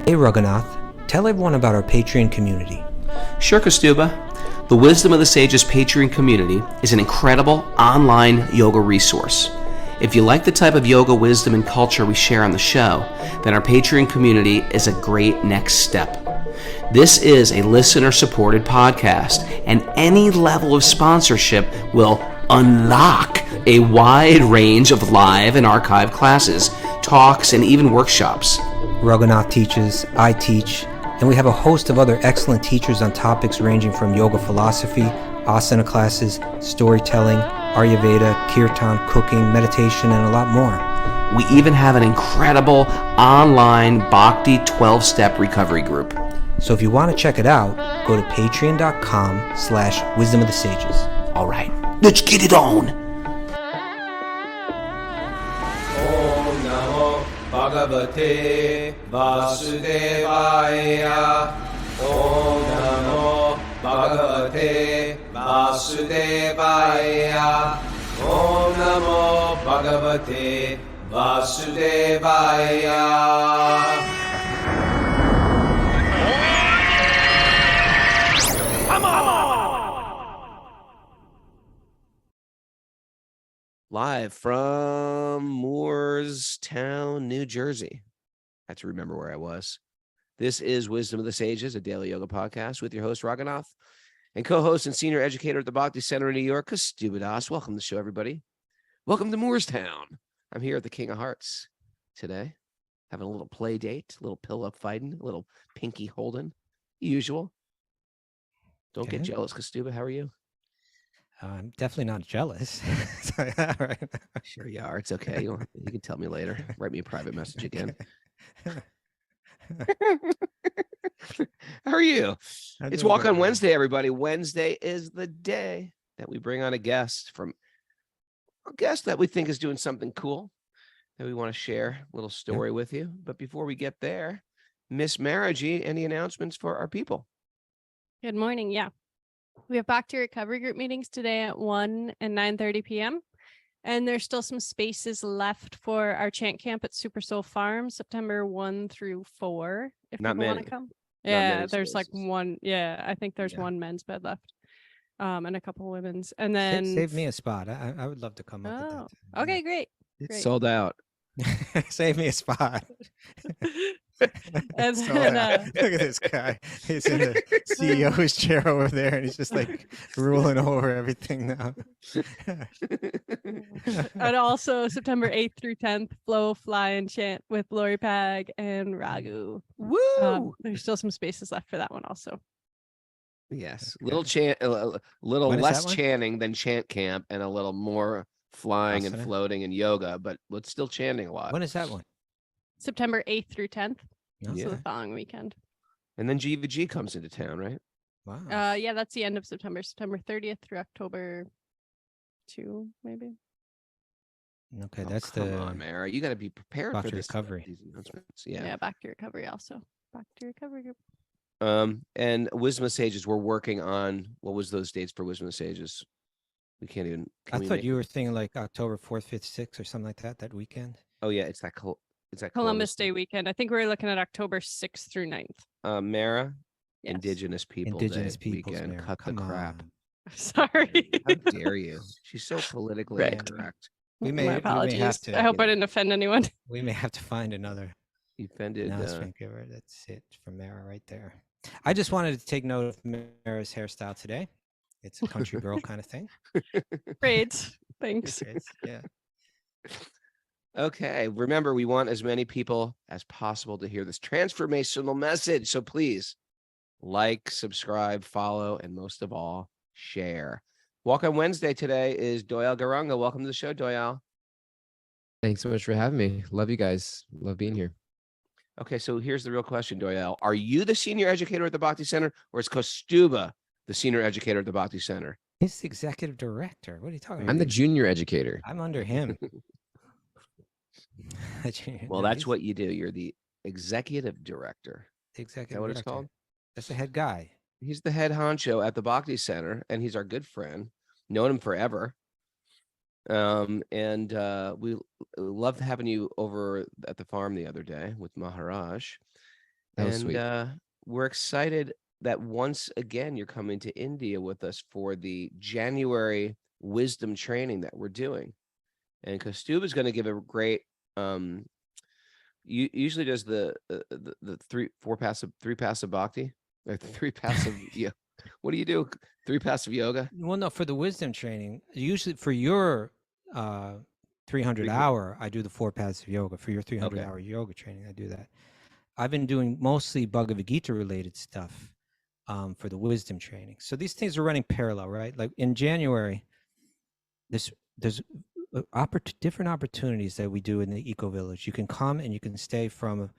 Hey Raghunath, tell everyone about our Patreon community. Sure, Kastuba. The Wisdom of the Sages Patreon community is an incredible online yoga resource. If you like the type of yoga wisdom and culture we share on the show, then our Patreon community is a great next step. This is a listener-supported podcast, and any level of sponsorship will unlock a wide range of live and archived classes, talks, and even workshops. Raghunath teaches, I teach, and we have a host of other excellent teachers on topics ranging from yoga philosophy, asana classes, storytelling, Ayurveda, kirtan, cooking, meditation, and a lot more. We even have an incredible online Bhakti 12-step recovery group. So if you want to check it out, go to patreon.com/wisdom of the sages. All right, let's get it on. Om Namo Bhagavate Vasudevaya. Om Namo Bhagavate Vasudevaya. Om Namo Bhagavate Vasudevaya. Live from Moorestown, New Jersey. I have to remember where I was. This is Wisdom of the Sages, a daily yoga podcast with your host, Raghunath, and co-host and senior educator at the Bhakti Center in New York, Kastuba Das. Welcome to the show, everybody. Welcome to Moorestown. I'm here at the King of Hearts today, having a little play date, a little pillow fighting, a little pinky holding, usual. Don't Okay. get jealous, Kastuba. How are you? I'm definitely not jealous. Right. Sure you are. It's okay. You can tell me later. Write me a private message again. How are you? It's Walk on Wednesday, everybody. Wednesday is the day that we bring on a guest that we think is doing something cool that we want to share a little story with you. But before we get there, Miss Maragi, any announcements for our people? Good morning. Yeah. We have Bhakti recovery group meetings today at 1 and 9:30 p.m. And there's still some spaces left for our chant camp at Super Soul Farm, September 1 through 4. If Not people want many. to come. Not Yeah, many there's like spaces. one. Yeah, I think there's one men's bed left. And a couple women's. And then Save me a spot. I would love to come up with that. Okay, great. It's Great. sold out. Save me a spot. And So, then, look at this guy. He's in the CEO's chair over there, and he's just like ruling over everything now. and also September 8th through 10th, Flow, Fly, and Chant with Lori Pag and Raghu. Woo! There's still some spaces left for that one also. Yes, little chant, a little When is less that one? chanting than chant camp, and a little more flying and Asana? floating and yoga, but it's still chanting a lot. When is that one? September 8th through 10th. No? Yeah. So the following weekend. And then GVG comes into town, right? Wow. Yeah, that's the end of September. September 30th through October 2, maybe. Okay, Oh, that's come the on, Mara. You got to be prepared for Bhakti this recovery. these announcements. Yeah. Yeah, back to recovery also. Back to recovery group. And Wisdom of Sages, we're working on what was those dates for Wisdom of Sages? We can't even. I thought you were thinking like October 4th, 5th, 6th or something like that weekend. Oh yeah, it's that Columbus Day weekend. I think we're looking at October 6th through 9th. Mara, Yes. Indigenous People Indigenous Day Peoples weekend. Mayor. Cut the Come crap. on. Sorry. How dare you? She's so politically Right. incorrect. We My may apologies. have to. I hope I didn't offend anyone. We may have to find another You offended. announcement giver. That's it from Mara right there. I just wanted to take note of Mara's hairstyle today. It's a country girl kind of thing. Great. Thanks. Yeah. Okay. Remember, we want as many people as possible to hear this transformational message. So please like, subscribe, follow, and most of all, share. Walk on Wednesday today is Doyal Garanga. Welcome to the show, Doyal. Thanks so much for having me. Love you guys. Love being here. Okay, so here's the real question, Doyal. Are you the senior educator at the Bhakti Center, or is Kastuba the senior educator at the Bhakti Center? He's the executive director. What are you talking about? I'm the junior educator. I'm under him. Well, that's what you do. You're the executive director. the executive Is that what it's director. called? That's the head guy. He's the head honcho at the Bhakti Center, and he's our good friend. Known him forever. We loved having you over at the farm the other day with Maharaj. That was And sweet. we're excited that once again you're coming to India with us for the January wisdom training that we're doing. And Kaustubh is going to give a great usually does the three passive bhakti or three passive what do you do? Three passive yoga? Well, no, for the wisdom training, usually for your 300 Three- hour, I do the 4 paths of yoga. For your 300 Okay. hour yoga training, I do that. I've been doing mostly Bhagavad Gita related stuff for the wisdom training. So these things are running parallel, right? Like in January, there's different opportunities that we do in the Eco Village. You can come and you can stay from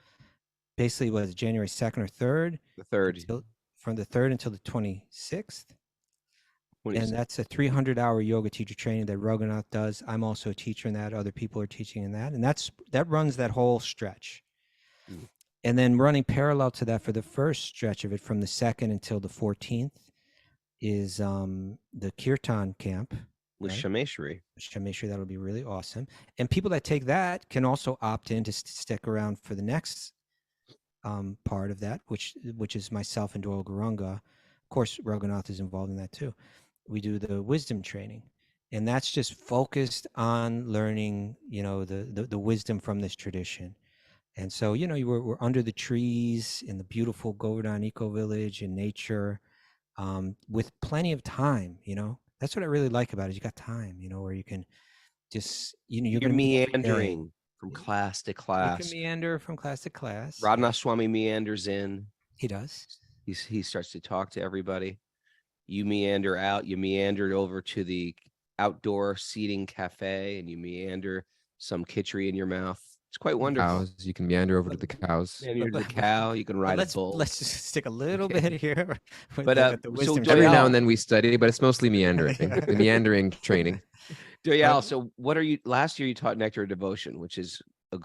basically what is it, January 2nd or 3rd, The third. from the 3rd until the 26th. 26. And that's a 300-hour yoga teacher training that Raghunath does. I'm also a teacher in that. Other people are teaching in that. And that runs that whole stretch. Mm. And then running parallel to that for the first stretch of it from the 2nd until the 14th is the Kirtan camp. With Right? Shameshwari. Shameshwari, that'll be really awesome. And people that take that can also opt in to stick around for the next part of that, which is myself and Doyle Gurunga. Of course, Raghunath is involved in that too. We do the wisdom training, and that's just focused on learning, the wisdom from this tradition. And so, we're under the trees in the beautiful Govardhan Eco Village in nature, with plenty of time. That's what I really like about it. You got time, where you can just, you're You're going to meet every day. meandering from class to You can class. meander from class to class. Radhanath Swami meanders in. He does. He starts to talk to everybody. You meander out. You meander over to the outdoor seating cafe, and you meander some khichdi in your mouth. It's quite wonderful. Cows. You can meander over to the cows. Meander to the cow. You can ride a bull. Let's just stick a little bit here. With But, the so wisdom Doyle- Every now Doyal. and then we study, but it's mostly meandering. The meandering training. Doyal, so what are you? Last year you taught Nectar of Devotion, which is a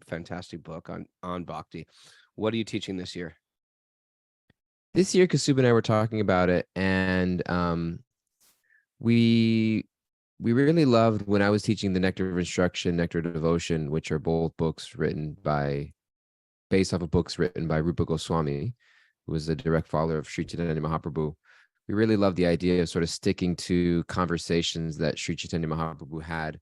fantastic book on Bhakti. What are you teaching this year? This year, Kaustubh and I were talking about it, and we really loved when I was teaching the Nectar of Instruction, Nectar of Devotion, which are both books based off of books written by Rupa Goswami, who was a direct follower of Sri Chaitanya Mahaprabhu. We really love the idea of sort of sticking to conversations that Sri Chaitanya Mahaprabhu had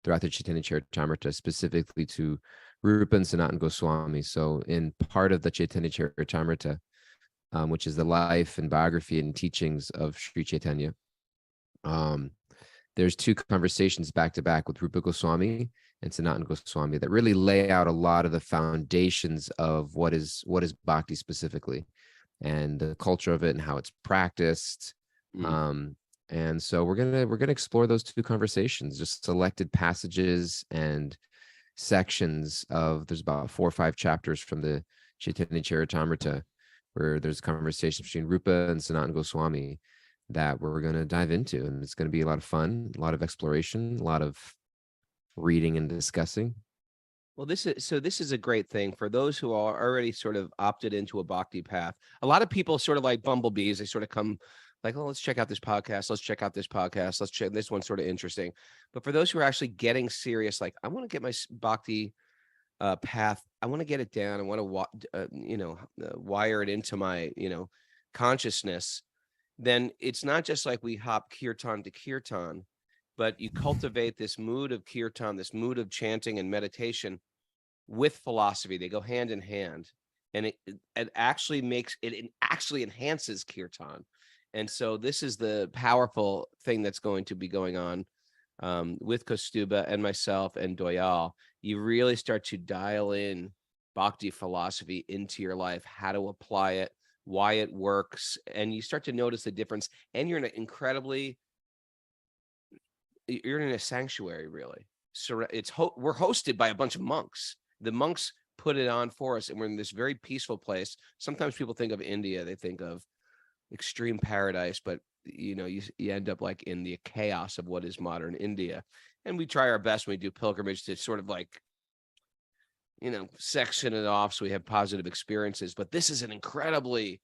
throughout the Chaitanya Charitamrita, specifically to Rupa and Sanatana Goswami. So in part of the Chaitanya Charitamrita, which is the life and biography and teachings of Sri Chaitanya, there's 2 conversations back to back with Rupa Goswami and Sanatana Goswami that really lay out a lot of the foundations of what is Bhakti specifically, and the culture of it and how it's practiced. And so we're gonna explore those 2 conversations, just selected passages and sections of. There's about 4 or 5 chapters from the Chaitanya Charitamrita where there's conversations between Rupa and Sanatana Goswami that we're going to dive into, and it's going to be a lot of fun, a lot of exploration, a lot of reading and discussing. Well, this is a great thing for those who are already sort of opted into a Bhakti path. A lot of people sort of like bumblebees. They sort of come like, oh, let's check out this podcast. Let's check out this podcast. Let's check this one's sort of interesting. But for those who are actually getting serious, like I want to get my Bhakti path. I want to get it down. I want to, wire it into my, consciousness. Then it's not just like we hop kirtan to kirtan, but you cultivate this mood of kirtan, this mood of chanting and meditation with philosophy. They go hand in hand, and it actually enhances kirtan. And so this is the powerful thing that's going to be going on with Kaustubh and myself and Doyal. You really start to dial in Bhakti philosophy into your life, how to apply it, why it works, and you start to notice the difference. And you're in a sanctuary, really. So we're hosted by a bunch of monks. The monks put it on for us, and we're in this very peaceful place. Sometimes people think of India, they think of extreme paradise, but you end up like in the chaos of what is modern India. And we try our best when we do pilgrimage to sort of like, section it off so we have positive experiences. But this is an incredibly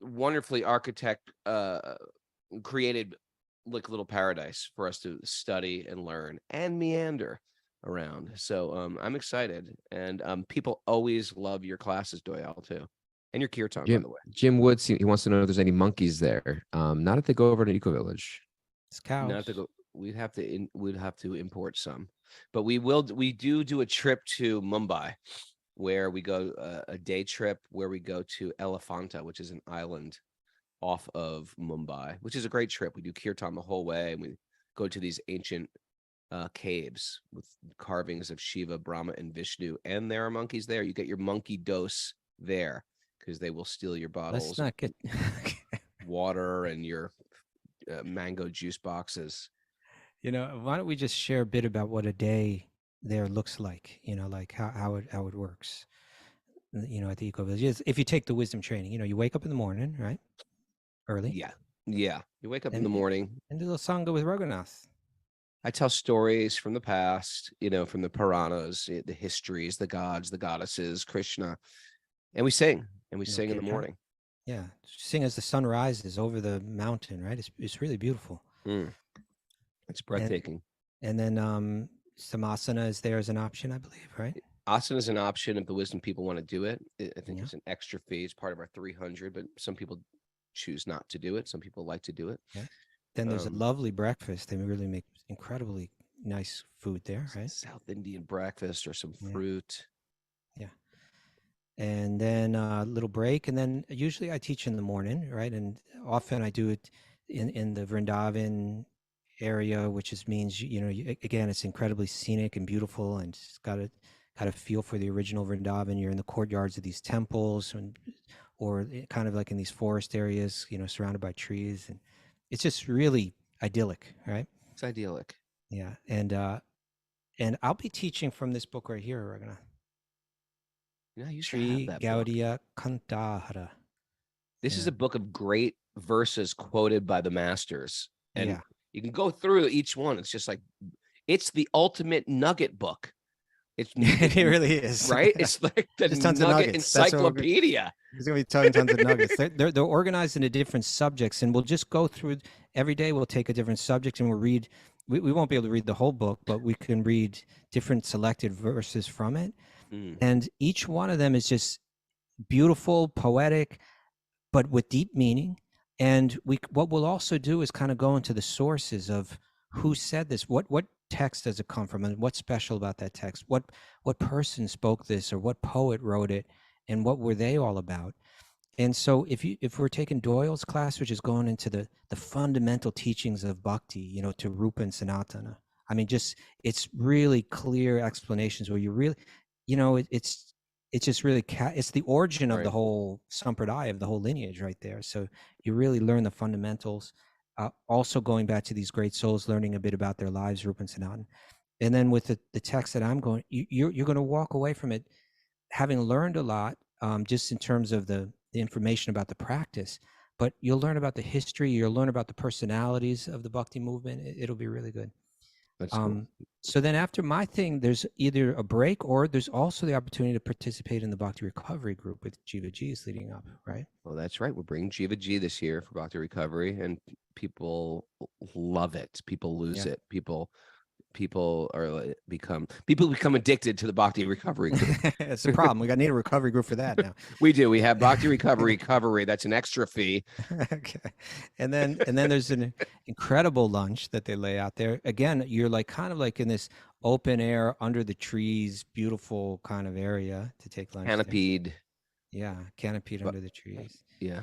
wonderfully created like little paradise for us to study and learn and meander. around. So I'm excited, and people always love your classes, Doyle, too, and your kirtan, by the way. Jim Woods, he wants to know if there's any monkeys there. Not if they go over to Eco Village. It's cows. Not to go. We'd have to import some, but we do a trip to Mumbai, where we go a day trip where we go to Elephanta, which is an island off of Mumbai, which is a great trip. We do kirtan the whole way, and we go to these ancient caves with carvings of Shiva, Brahma, and Vishnu. And there are monkeys there. You get your monkey dose there, because they will steal your bottles Let's not get. of water and your mango juice boxes. Why don't we just share a bit about what a day there looks like? Like how it works. At the Eco Village. If you take the wisdom training, you wake up in the morning, right? Early. Yeah. You wake up in the morning and do a little sangha with Raghunath. I tell stories from the past, from the Puranas, the histories, the gods, the goddesses, Krishna, and we sing in the morning. Yeah, sing as the sun rises over the mountain, right? It's really beautiful. It's breathtaking. And then samasana is there as an option, I believe, right? Asana is an option if the wisdom people want to do it. I think it's an extra fee. It's part of our 300, but some people choose not to do it. Some people like to do it. Yeah. Then there's a lovely breakfast. They really make incredibly nice food there, right? South Indian breakfast or some fruit. Yeah. And then a little break. And then usually I teach in the morning, right? And often I do it in the Vrindavan area, which means, again, it's incredibly scenic and beautiful, and it's got a feel for the original Vrindavan. You're in the courtyards of these temples, or kind of like in these forest areas, surrounded by trees, and it's just really idyllic, right? It's idyllic. Yeah, and I'll be teaching from this book right here. We're gonna. Sri Gaudiya Kantahara. This is a book of great verses quoted by the masters, and you can go through each one. It's just like it's the ultimate nugget book. It really is, right? It's like the nugget encyclopedia. There's gonna be tons of nuggets. They're organized into different subjects, and we'll just go through every day. We'll take a different subject, and we'll read. We won't be able to read the whole book, but we can read different selected verses from it. And each one of them is just beautiful, poetic, but with deep meaning. And what we'll also do is kind of go into the sources of who said this, what text does it come from, and what's special about that text, what person spoke this, or what poet wrote it, and what were they all about. And so if we're taking Doyle's class, which is going into the fundamental teachings of Bhakti, to Rupa and Sanatana, I mean, it's really clear explanations where you really, it's just really it's the origin of the whole sampradaya, of the whole lineage right there. So you really learn the fundamentals. Also going back to these great souls, learning a bit about their lives, Rupa and Sanatan. And then with the text that I'm going, you're going to walk away from it having learned a lot, just in terms of the information about the practice, but you'll learn about the history, you'll learn about the personalities of the Bhakti movement. It'll be really good. That's cool. So then after my thing, there's either a break, or there's also the opportunity to participate in the Bhakti Recovery group with Jiva G is leading up, right? Well, that's right. We're bringing Jiva G this year for Bhakti Recovery, and people love it. People lose it. People become addicted to the Bhakti Recovery group. That's the problem. We need a recovery group for that now. We do. We have Bhakti Recovery. That's an extra fee. Okay. And then there's an incredible lunch that they lay out there. Again, you're kind of in this open air, under the trees, beautiful kind of area to take lunch. Canopied. Yeah, canopied under the trees. Yeah.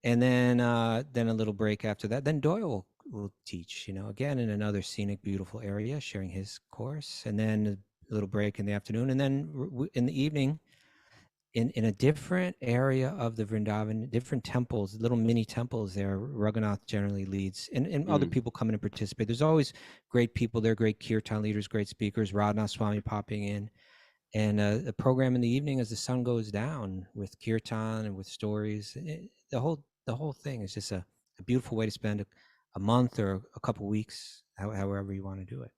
And then a little break after that. Then Doyle will teach, again in another scenic, beautiful area, sharing his course. And then a little break in the afternoon. And then in the evening, in a different area of the Vrindavan, different temples, little mini temples there, Raghunath generally leads, and other people come in and participate. There's always great people there, great kirtan leaders, great speakers, Radhanath Swami popping in. And the program in the evening as the sun goes down with kirtan and with stories. The whole thing is just a beautiful way to spend a month or a couple weeks, however you want to do it.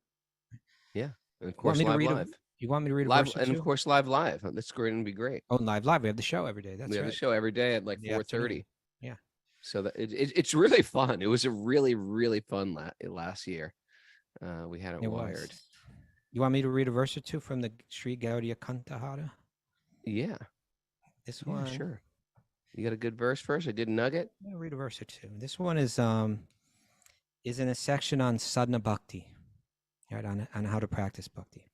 Yeah, and of course, live. You want me to read a live, verse? And of course, live. That's going to be great. Oh, live. We have the show every day. We have the show every day at 4:30. Yeah. So that it's really fun. It was a really, really fun last year. We had it wired. You want me to read a verse or two from the Sri Gaudiya Kantahara? Yeah. This Yeah, one. sure. You got a good verse first? I did nugget. I'll read a verse or two. This one is in a section on sadhana bhakti, right? On how to practice bhakti.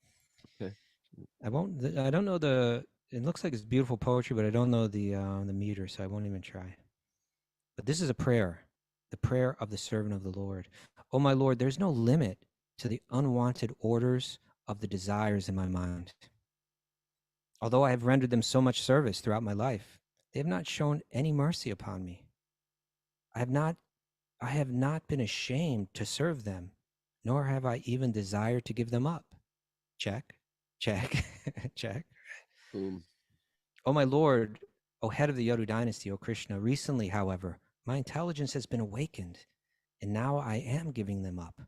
Okay. I don't know the. It looks like it's beautiful poetry, but I don't know the meter, so I won't even try. But this is a prayer, the prayer of the servant of the Lord. Oh my Lord, there's no limit to the unwanted orders of the desires in my mind. Although I have rendered them so much service throughout my life, they have not shown any mercy upon me. I have not been ashamed to serve them, nor have I even desired to give them up. Check, check, check. Boom. Oh my Lord, O head of the Yadu dynasty, O Krishna, recently, however, my intelligence has been awakened, and now I am giving them up.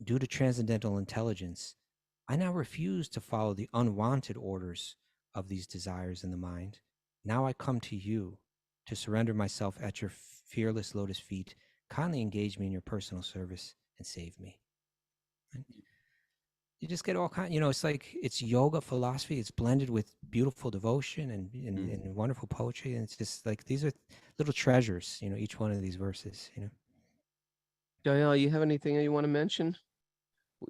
Due to transcendental intelligence, I now refuse to follow the unwanted orders of these desires in the mind. Now I come to you to surrender myself at your fearless lotus feet. Kindly engage me in your personal service and save me. And you just get all kinds, it's like it's yoga philosophy. It's blended with beautiful devotion and wonderful poetry. And it's just like these are little treasures, each one of these verses, Jael, you have anything you want to mention?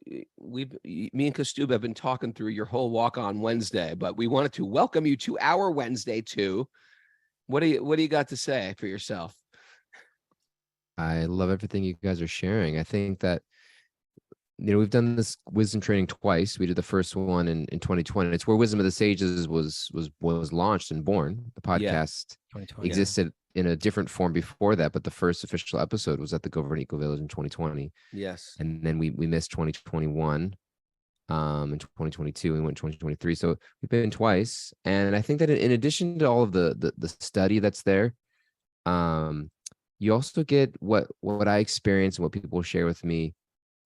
Me and Kastuba have been talking through your whole walk on Wednesday, but we wanted to welcome you to our Wednesday too. What do you got to say for yourself? I love everything you guys are sharing. I think that, we've done this wisdom training twice. We did the first one in 2020. It's where Wisdom of the Sages was launched and born. The podcast 2020. existed in a different form before that, but the first official episode was at the Governor Eco Village in 2020. Yes. And then we missed 2021. In 2022, we went 2023. So we've been twice. And I think that in addition to all of the study that's there, you also get what I experience and what people share with me.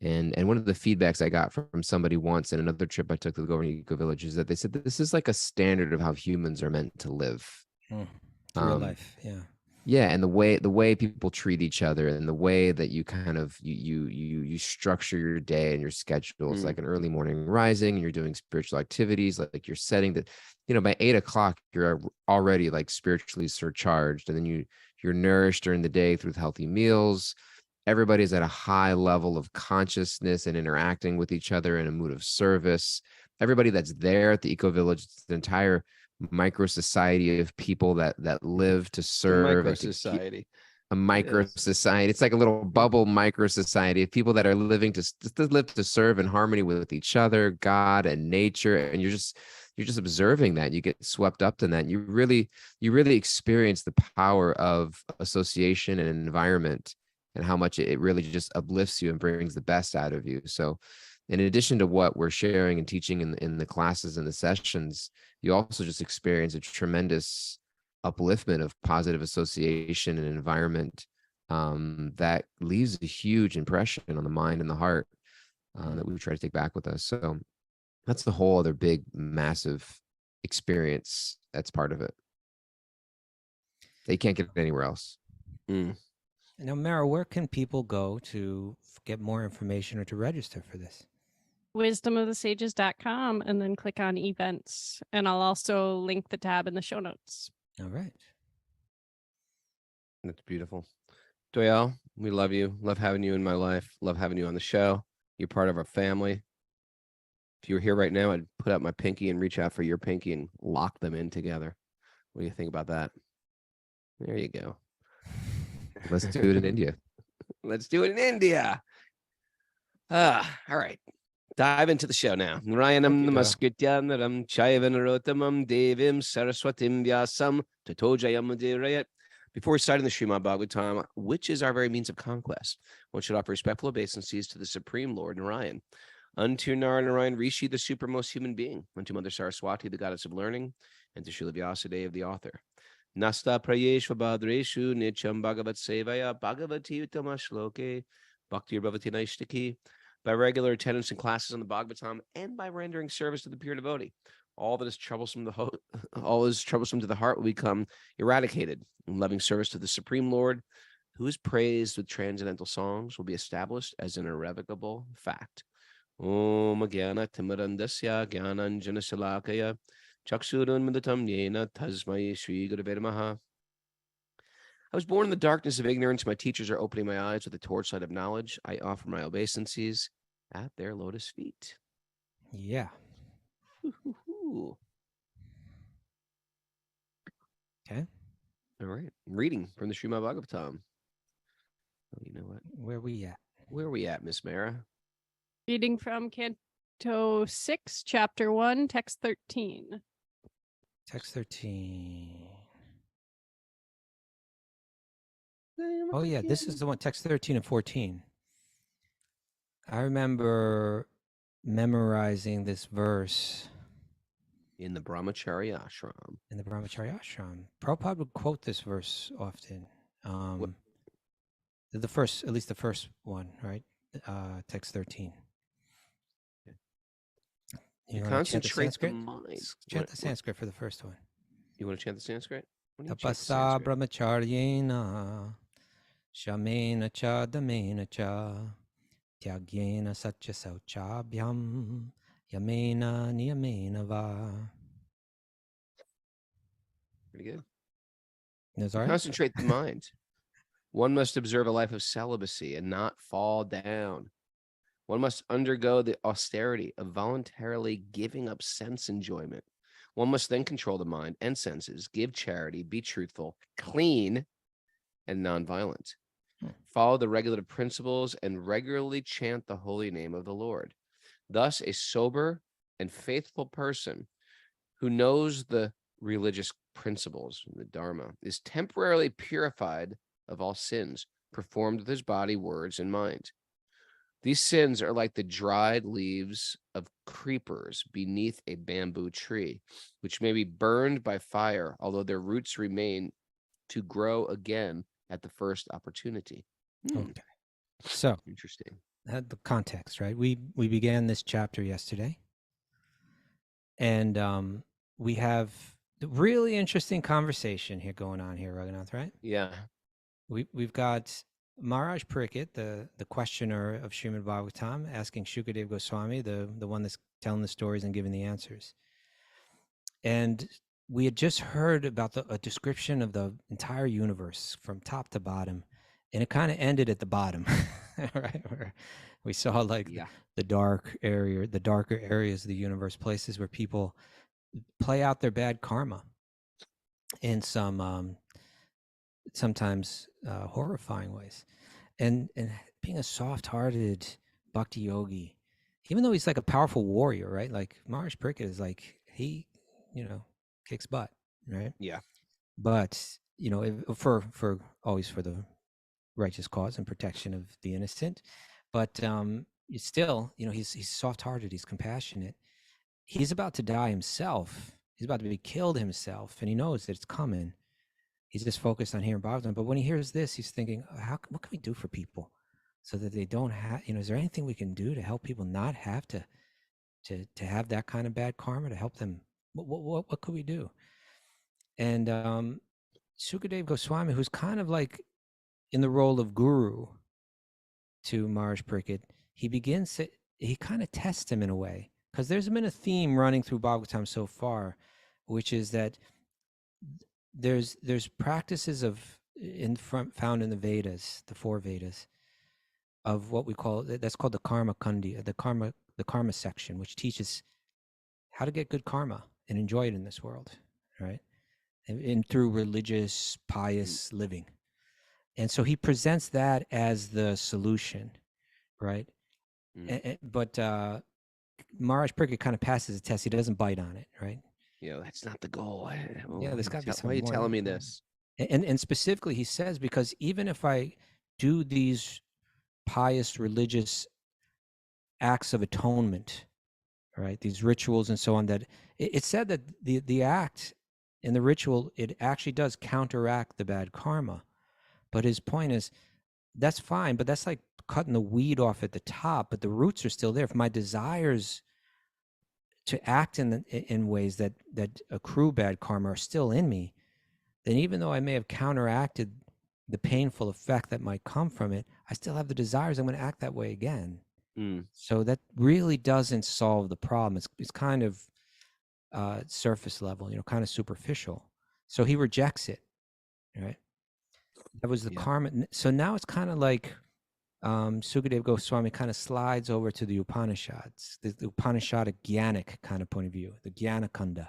And one of the feedbacks I got from somebody once in another trip I took to the Governor Eco Village is that they said that this is like a standard of how humans are meant to live. Real life, yeah. Yeah, and the way people treat each other and the way that you kind of you structure your day and your schedule. It's like an early morning rising and you're doing spiritual activities, like you're setting that, by 8:00 you're already like spiritually surcharged, and then you're nourished during the day through healthy meals. Everybody's at a high level of consciousness and interacting with each other in a mood of service. Everybody that's there at the Eco Village, it's the entire micro society of people that live to serve. Micro society. A micro society. It's like a little bubble micro society of people that are living to live to serve in harmony with each other, God and nature. And you're just observing that. You get swept up in that. And you really experience the power of association and environment, and how much it really just uplifts you and brings the best out of you. So in addition to what we're sharing and teaching in the classes and the sessions, you also just experience a tremendous upliftment of positive association and environment that leaves a huge impression on the mind and the heart that we try to take back with us. So that's the whole other big, massive experience that's part of it. They can't get it anywhere else. Now, Mara, where can people go to get more information or to register for this? wisdomofthesages.com, and then click on events. And I'll also link the tab in the show notes. All right. That's beautiful. Doyle, we love you. Love having you in my life. Love having you on the show. You're part of our family. If you were here right now, I'd put out my pinky and reach out for your pinky and lock them in together. What do you think about that? There you go. Let's do it in India. Let's do it in India. All right. Dive into the show now. Narayanam namaskrityanam chaivanarottamam devim saraswatim vyasam tatojayam udirayat. Before we start in the Srimad Bhagavatam, which is our very means of conquest, one should offer respectful obeisances to the Supreme Lord Narayan. Unto Narayan Rishi, the supermost human being. Unto Mother Saraswati, the goddess of learning. And to Srila Vyasa, the author. Nasta prayeshva badreshu nicham bhagavat sevaya bhagavati uttama shloke bhakti bhavati naishtaki. By regular attendance in classes on the Bhagavatam and by rendering service to the pure devotee, all that is troublesome to the heart will become eradicated. And loving service to the Supreme Lord, who is praised with transcendental songs, will be established as an irrevocable fact. Om Gyana Timarandasya Gyananjana Shalakaya Chakshurunmadatam Yena Tasmai Shri Gurave Namaha. I was born in the darkness of ignorance. My teachers are opening my eyes with the torchlight of knowledge. I offer my obeisances at their lotus feet. Yeah. Ooh. Okay. All right. Reading from the Srimad Bhagavatam. Oh, you know what? Where we at? Where are we at, Miss Mara? Reading from Canto 6, Chapter 1, Text 13. Text 13. Oh, yeah. This is the one, text 13 and 14. I remember memorizing this verse In the Brahmacharya ashram. in the Brahmacharya ashram. Prabhupada would quote this verse often. The first, at least the first one, right? Text 13. You wanna chant the concentrate the Sanskrit? mind. Chant the Sanskrit for the first one. You want to chant the Sanskrit? Why don't you chant the Tapasa Sanskrit? brahmacharyena shamena cha damena cha tyagyena satya sauchabhyam yamena niyamena va. Pretty good. That's all right? Concentrate the mind. One must observe a life of celibacy and not fall down. One must undergo the austerity of voluntarily giving up sense enjoyment. One must then control the mind and senses, give charity, be truthful, clean, and nonviolent. Follow the regulative principles and regularly chant the holy name of the Lord. Thus, a sober and faithful person who knows the religious principles, the Dharma, is temporarily purified of all sins performed with his body, words, and mind. These sins are like the dried leaves of creepers beneath a bamboo tree, which may be burned by fire, although their roots remain to grow again at the first opportunity. Okay. So, Interesting. the context, right? We began this chapter yesterday, and we have a really interesting conversation here going on here, Raghunath, right? Yeah. We've got Maharaj Parikit, the questioner of Srimad Bhagavatam, asking Shukadeva Goswami, the one that's telling the stories and giving the answers. And we had just heard about a description of the entire universe from top to bottom, and it kind of ended at the bottom, right? Where we saw like the darker areas of the universe, places where people play out their bad karma in some sometimes horrifying ways, and being a soft-hearted bhakti yogi, even though he's like a powerful warrior, right? Like Maharaj Parikit is like, he kicks butt, right? Yeah. But for always for the righteous cause and protection of the innocent. But still, he's soft-hearted, he's compassionate. He's about to die himself. He's about to be killed himself, and he knows that it's coming. He's just focused on hearing Bhagavatam. But when he hears this, he's thinking, what can we do for people so that they don't have, is there anything we can do to help people not have to have that kind of bad karma, to help them? What could we do? And Sukadeva Goswami, who's kind of like in the role of guru to Maharaj Parikit, he kind of tests him in a way, because there's been a theme running through Bhagavatam so far, which is that there's practices found in the Vedas, the 4 Vedas, of what we call, that's called the karma kandi, the karma section, which teaches how to get good karma and enjoy it in this world, right? And through religious, pious living. And so he presents that as the solution, right? But Maharaj Parikit kind of passes the test. He doesn't bite on it, right? That's not the goal. There's got to be something. Why are you telling me this? And specifically, he says, because even if I do these pious religious acts of atonement, right, these rituals and so on, that it's said that the act in the ritual, it actually does counteract the bad karma. But his point is, that's fine, but that's like cutting the weed off at the top, but the roots are still there. If my desires to act in ways that accrue bad karma are still in me, then even though I may have counteracted the painful effect that might come from it, I still have the desires. I'm going to act that way again. Mm. So that really doesn't solve the problem. It's kind of surface level, kind of superficial. So he rejects it, right? That was the Yeah. karma. So now it's kind of like Sukadeva Goswami kind of slides over to the Upanishads, the Upanishadic Jnanic kind of point of view, the Jnana Kunda.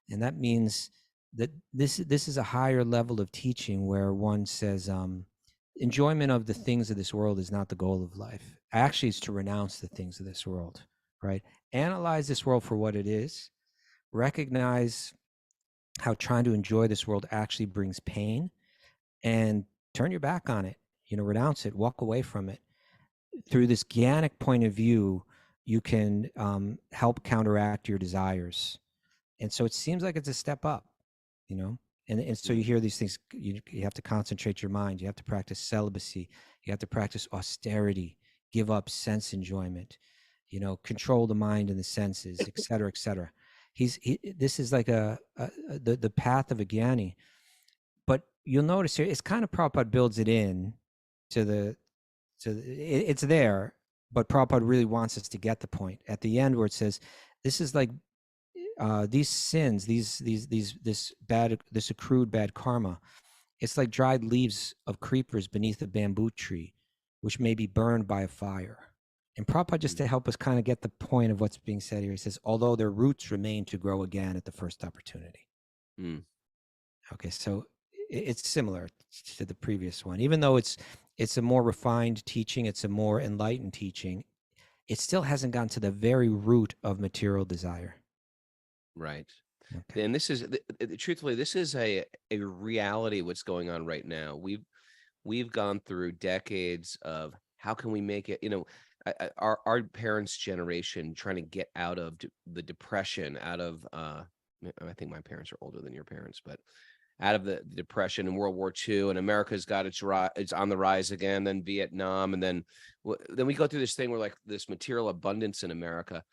And that means that this is a higher level of teaching where one says, enjoyment of the things of this world is not the goal of life. Actually, it's to renounce the things of this world, right? Analyze this world for what it is, recognize how trying to enjoy this world actually brings pain, and turn your back on it, renounce it, walk away from it. Through this Jnanic point of view, you can help counteract your desires. And so it seems like it's a step up, and so you hear these things. You have to concentrate your mind. You have to practice celibacy. You have to practice austerity, give up sense enjoyment, control the mind and the senses, et cetera, et cetera. This is like the path of a jnani. But you'll notice here, it's kind of Prabhupada builds it in it's there, but Prabhupada really wants us to get the point at the end where it says, this is like these sins, this accrued bad karma. It's like dried leaves of creepers beneath a bamboo tree, which may be burned by a fire. And Prabhupada, just to help us kind of get the point of what's being said here, he says, although their roots remain to grow again at the first opportunity. Mm. Okay, so it's similar to the previous one. Even though it's a more refined teaching, it's a more enlightened teaching, it still hasn't gotten to the very root of material desire. Right. Okay. And this is truthfully, this is a reality what's going on right now. We've gone through decades of how can we make it, our parents' generation trying to get out of the depression, out of I think my parents are older than your parents, but out of the depression in World War II, and America's got it's on the rise again, then Vietnam, and then we go through this thing where like this material abundance in America.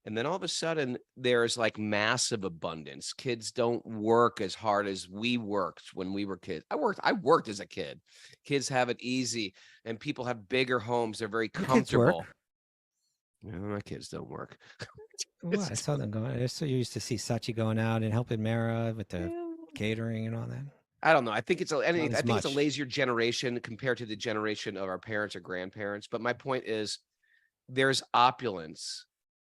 And then all of a sudden, there's like massive abundance. Kids don't work as hard as we worked when we were kids. I worked as a kid. Kids have it easy, and people have bigger homes. They're very Your kids work. comfortable. Yeah, my kids don't work. What? I saw them going. I so used to see Sachi going out and helping Mara with the Yeah. catering and all that. I don't know. I think it's Not as it's a much. lazier generation compared to the generation of our parents or grandparents. But my point is, there's opulence.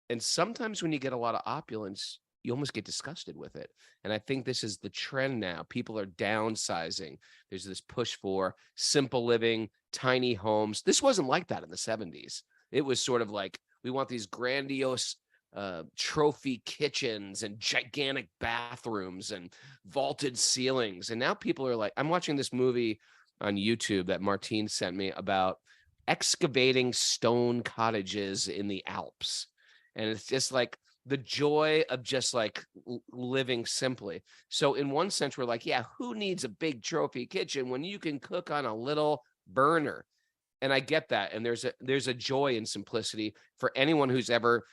And sometimes when you get a lot of opulence, you almost get disgusted with it. And I think this is the trend now. People are downsizing. There's this push for simple living, tiny homes. This wasn't like that in the 70s. It was sort of like, we want these grandiose trophy kitchens and gigantic bathrooms and vaulted ceilings. And now people are like, I'm watching this movie on YouTube that Martine sent me about excavating stone cottages in the Alps. And it's just like the joy of just like living simply. So in one sense, we're like, yeah, who needs a big trophy kitchen when you can cook on a little burner? And I get that. And there's a joy in simplicity for anyone who's ever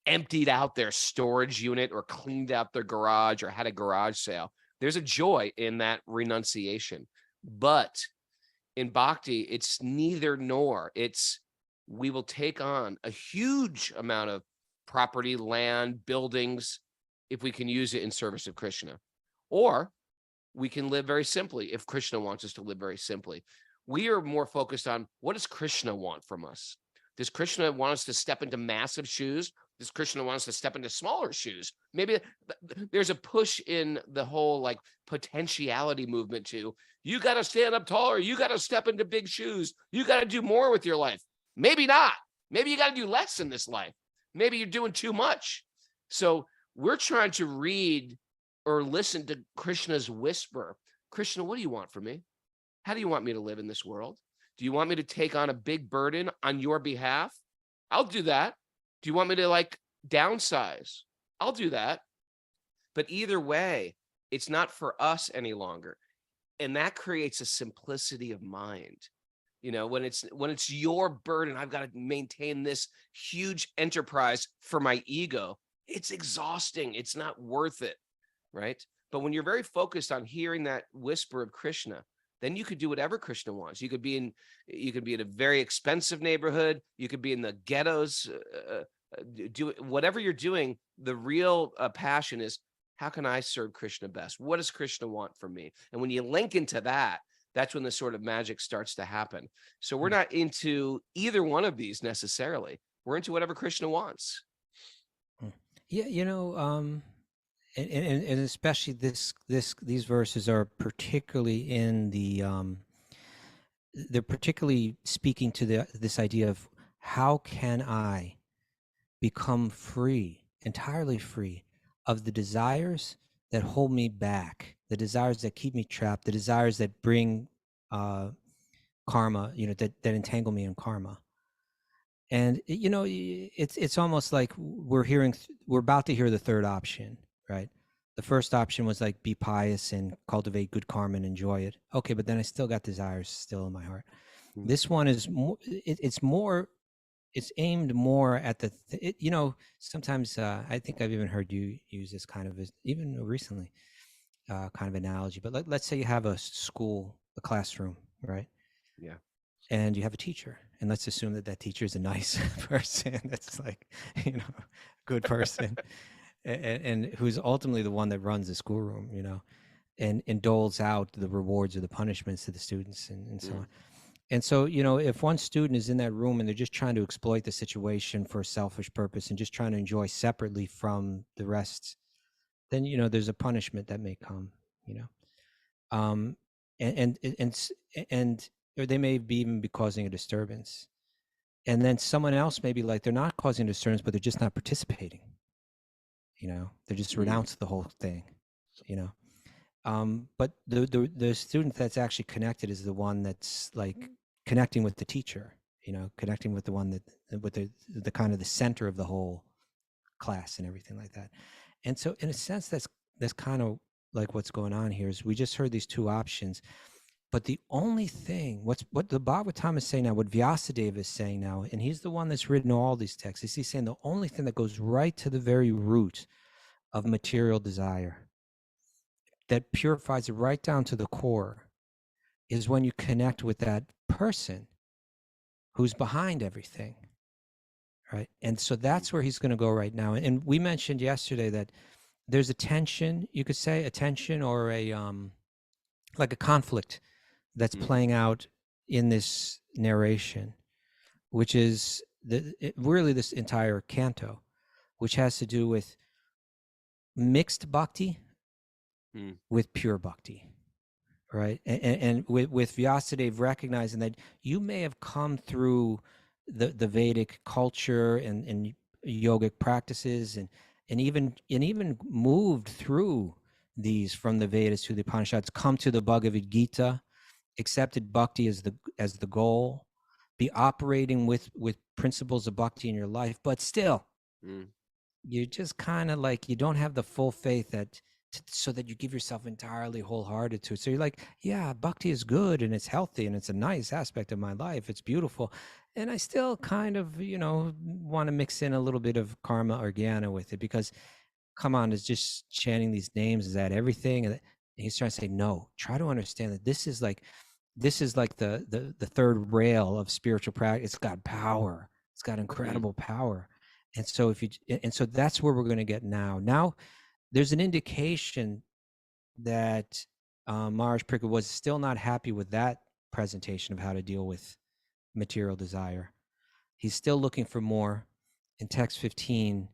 emptied out their storage unit or cleaned out their garage or had a garage sale. There's a joy in that renunciation. But in Bhakti, it's neither nor. It's we will take on a huge amount of property, land, buildings, if we can use it in service of Krishna. Or we can live very simply if Krishna wants us to live very simply. We are more focused on what does Krishna want from us? Does Krishna want us to step into massive shoes? Does Krishna want us to step into smaller shoes? Maybe there's a push in the whole like potentiality movement to you got to stand up taller. You got to step into big shoes. You got to do more with your life. Maybe not. Maybe you got to do less in this life. Maybe you're doing too much. So we're trying to read or listen to Krishna's whisper. Krishna, what do you want from me? How do you want me to live in this world? Do you want me to take on a big burden on your behalf? I'll do that. Do you want me to like downsize? I'll do that. But either way, it's not for us any longer. And that creates a simplicity of mind. When it's your burden, I've got to maintain this huge enterprise for my ego. It's exhausting. It's not worth it, right? But when you're very focused on hearing that whisper of Krishna, then you could do whatever Krishna wants. You could be in a very expensive neighborhood. You could be in the ghettos. Do whatever you're doing. The real passion is, how can I serve Krishna best? What does Krishna want from me? And when you link into that, that's when the sort of magic starts to happen. So we're not into either one of these necessarily. We're into whatever Krishna wants. Yeah, and especially these verses are particularly in the they're particularly speaking to this idea of how can I become free, entirely free of the desires that hold me back, the desires that keep me trapped, the desires that bring karma, that entangle me in karma. And it's almost like we're about to hear the third option, right? The first option was like, be pious and cultivate good karma and enjoy it. Okay, but then I still got desires still in my heart. This one is more, it's aimed more at sometimes I think I've even heard you use this kind of, even recently, kind of analogy. But let's say you have a classroom, right? Yeah. And you have a teacher, and let's assume that teacher is a nice person. That's like, good person, and who's ultimately the one that runs the schoolroom, and doles out the rewards or the punishments to the students and so on. And so, if one student is in that room and they're just trying to exploit the situation for a selfish purpose and just trying to enjoy separately from the rest, then, there's a punishment that may come, and or they may even be causing a disturbance. And then someone else may be like, they're not causing disturbance, but they're just not participating. They just renounce the whole thing, but the student that's actually connected is the one that's like connecting with the teacher, connecting with the one with the kind of the center of the whole class and everything like that. And so in a sense, that's kind of like what's going on here is we just heard these two options, but the only thing, what the Bhagavatam is saying now, what Vyasadeva is saying now, and he's the one that's written all these texts, is he's saying the only thing that goes right to the very root of material desire, that purifies it right down to the core, is when you connect with that person who's behind everything, right? And so that's where he's going to go right now. And we mentioned yesterday that there's a tension, you could say a tension or a like a conflict that's playing out in this narration, which is really this entire canto, which has to do with mixed bhakti with pure bhakti, right? And with Vyasadeva recognizing that you may have come through the Vedic culture and yogic practices and even moved through these from the Vedas to the Upanishads, come to the Bhagavad Gita, accepted bhakti as the goal, be operating with principles of bhakti in your life, but still you just kind of like, you don't have the full faith so that you give yourself entirely wholehearted to it. So you're like, yeah, bhakti is good and it's healthy and it's a nice aspect of my life. It's beautiful. And I still kind of, want to mix in a little bit of karma or jnana with it, because come on, is just chanting these names, is that everything? And he's trying to say, no, try to understand that this is like the third rail of spiritual practice. It's got power. It's got incredible power. And so so that's where we're going to get now. Now there's an indication that Maharaj Pariksit was still not happy with that presentation of how to deal with material desire. He's still looking for more. In text 15,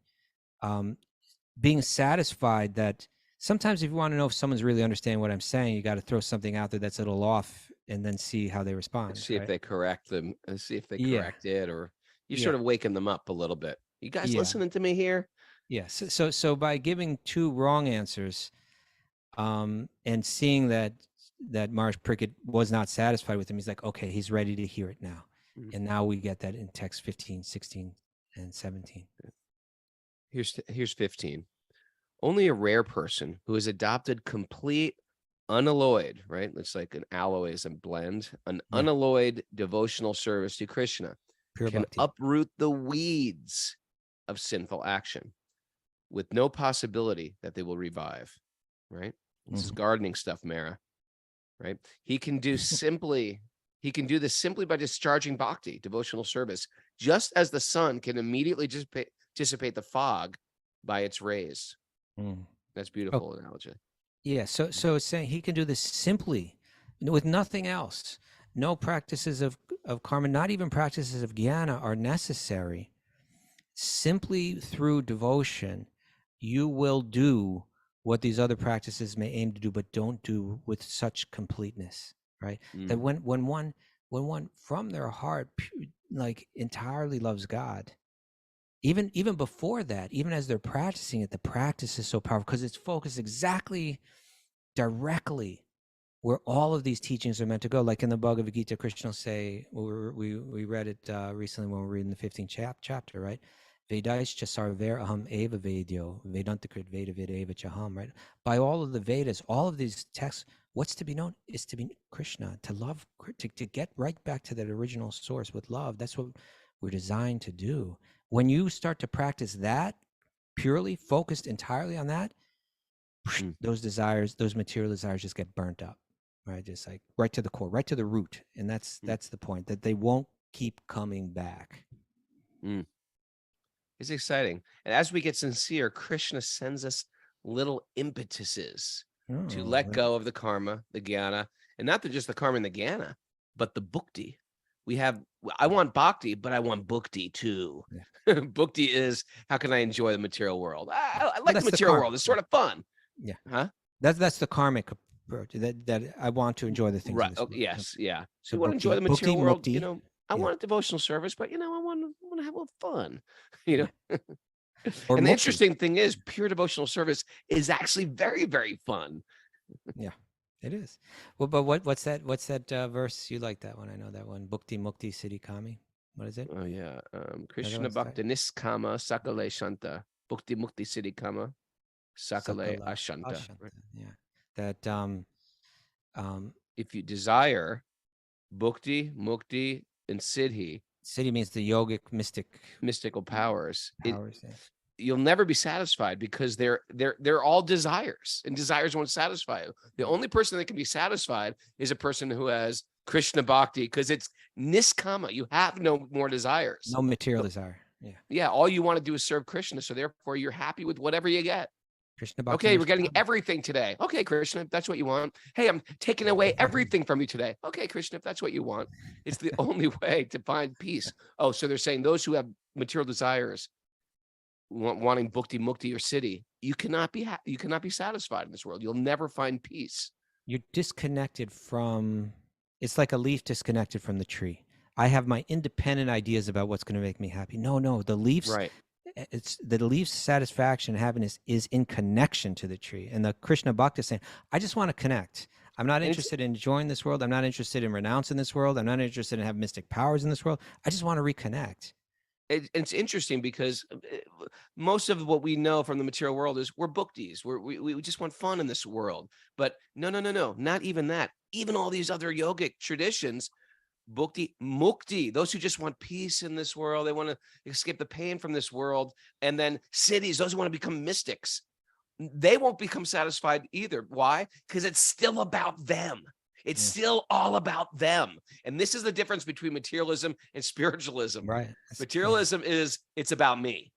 being satisfied that sometimes if you want to know if someone's really understanding what I'm saying, you got to throw something out there that's a little off and then see how they respond. See if they correct them, see if they Yeah. correct it, or you sort of waken them up a little bit. You guys listening to me here? Yes. Yeah. So by giving two wrong answers, and seeing that Maharaj Pariksit was not satisfied with him, he's like, okay, he's ready to hear it now. And now we get that in text 15, 16, and 17. Here's 15. Only a rare person who has adopted complete unalloyed, right? It's like an alloy is a blend, an unalloyed devotional service to Krishna Pure can bhakti. uproot the weeds of sinful action with no possibility that they will revive, right? This is gardening stuff, Mara. right? He can do this simply by discharging bhakti, devotional service, just as the sun can immediately dissipate the fog by its rays. Mm. That's beautiful analogy. Yeah, so it's saying he can do this simply, with nothing else. No practices of karma, not even practices of jnana are necessary. Simply through devotion, you will do what these other practices may aim to do, but don't do with such completeness, right? That when one from their heart like entirely loves God, even before that, even as they're practicing it, the practice is so powerful because it's focused exactly directly where all of these teachings are meant to go. Like in the Bhagavad Gita, Krishna will say, we read it recently when we were reading the 15th chapter, right? Vedaischa sarver aham eva vedyo, Vedantakrit Veda Vedeva chaham, right? By all of the Vedas, all of these texts, what's to be known is to be Krishna, to love, to get right back to that original source with love. That's what we're designed to do. When you start to practice that, purely focused entirely on that, those desires, those material desires just get burnt up, right? Just like right to the core, right to the root. And that's the point, that they won't keep coming back. It's exciting. And as we get sincere, Krishna sends us little impetuses to let go of the karma, the jnana, and not just the karma and the jnana, but the bhakti. I want bhakti, but I want bhakti too. Yeah. Bhakti is, how can I enjoy the material world? I like the material world. It's sort of fun. Yeah. Huh? That's the karmic approach, that I want to enjoy the things. Right. Of this world. Yes. Yeah. So you want to enjoy the material world, mukti, I want a devotional service, but I want to have a little fun, Or and the mukti. interesting thing is, pure devotional service is actually very, very fun. Yeah, it is. Well, but what's that verse? You like that one? I know that one. Bhakti mukti siddhi kami. What is it? Oh yeah, Krishna bhakti niskama sakale shanta, bhakti mukti siddhi kama sakale ashanta. Right? Yeah, that if you desire bhakti, mukti, and siddhi, siddhi means the yogic mystical powers. Yeah. You'll never be satisfied because they're all desires, and desires won't satisfy you. The only person that can be satisfied is a person who has Krishna bhakti, because it's niskama. You have no more desires, no material desire. Yeah. All you want to do is serve Krishna, so therefore you're happy with whatever you get. Krishna bhakti. Okay, we're getting everything today. Okay, Krishna, if that's what you want. Hey, I'm taking away everything from you today. Okay, Krishna, if that's what you want. It's the only way to find peace. Oh, so they're saying those who have material desires, wanting bhakti, mukti, or siddhi, you cannot be satisfied in this world. You'll never find peace. You're disconnected from. It's like a leaf disconnected from the tree. I have my independent ideas about what's going to make me happy. No, the leaves. Right. It's the leaf's satisfaction and happiness is in connection to the tree. And the Krishna Bhakti is saying, I just want to connect. I'm not interested in enjoying this world. I'm not interested in renouncing this world. I'm not interested in having mystic powers in this world. I just want to reconnect. It's interesting because most of what we know from the material world is we're bhaktis. We just want fun in this world. But no, not even that. Even all these other yogic traditions, bhakti, mukti, those who just want peace in this world, they want to escape the pain from this world. And then siddhis, those who want to become mystics, they won't become satisfied either. Why? Because it's still about them. It's still all about them. And this is the difference between materialism and spiritualism. Right. Materialism is, it's about me.